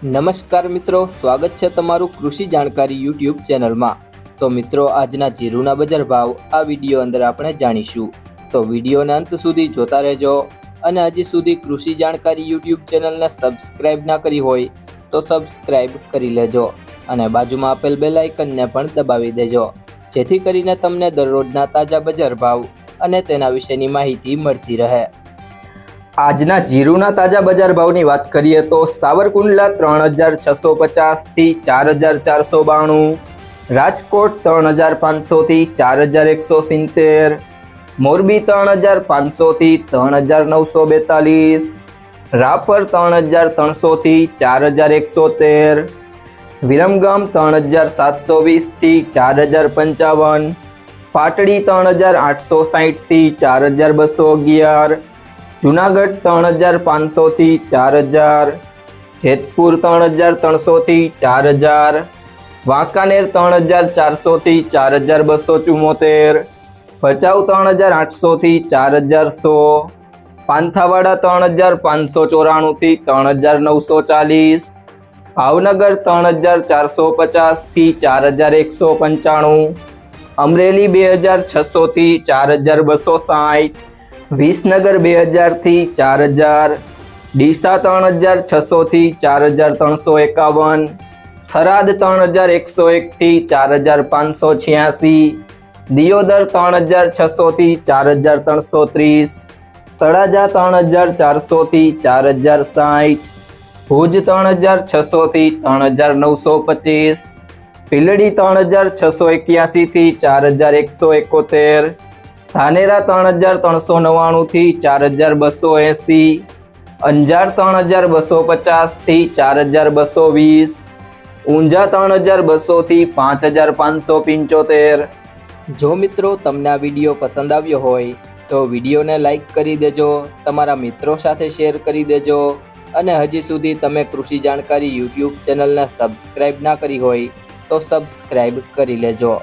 નમસ્કાર મિત્રો, સ્વાગત છે તમારું કૃષિ જાણકારી યુટ્યુબ ચેનલમાં। તો મિત્રો, આજના જીરુના બજાર ભાવ આ વિડીયો અંદર આપણે જાણીશું, તો વિડીયોને અંત સુધી જોતા રહેજો। અને હજી સુધી કૃષિ જાણકારી યુટ્યુબ ચેનલને સબસ્ક્રાઇબ ના કરી હોય તો સબસ્ક્રાઇબ કરી લેજો અને બાજુમાં આપેલ બેલ આઇકનને પણ દબાવી દેજો, જેથી કરીને તમને દરરોજના તાજા બજાર ભાવ અને તેના વિશેની માહિતી મળતી રહે। આજના જીરુના તાજા બજાર ભાવની વાત કરીએ તો સાવરકુંડલા 3650 થી 4492, રાજકોટ 3500 થી 4170, મોરબી 3500 થી 3942, રાપર 3300 થી 4113, વિરમગામ 3720 થી 4055, પાટડી 3860 થી 4211, જૂનાગઢ 3500 થી 4000, જેતપુર 3300 થી 4000, વાંકાનેર 3400 થી 4274, ભચાઉ 3800 થી 4100, પાંથાવાડા 3594 થી 3940, ભાવનગર 3450 થી 4195, અમરેલી 2600 થી 4260, વિસનગર 2000 થી 4000, ડીસા 3600 થી 4351, થરાદ 3101 થી 4586, દિયોદર 3600 થી 4330, તળાજા 3400 થી 4060, ભુજ 3600 થી 3925, ભીલડી 3681 થી 4171, ધાનેરા 3399 થી 4280, અંજાર 3250 થી 4220, ઊંઝા 3200 થી 5575। જો મિત્રો તમને આ વિડીયો પસંદ આવ્યો હોય તો વિડીયોને લાઈક કરી દેજો, તમારા મિત્રો સાથે શેર કરી દેજો અને હજી સુધી તમે કૃષિ જાણકારી યુટ્યુબ ચેનલને સબસ્ક્રાઇબ ના કરી હોય તો સબસ્ક્રાઇબ કરી લેજો।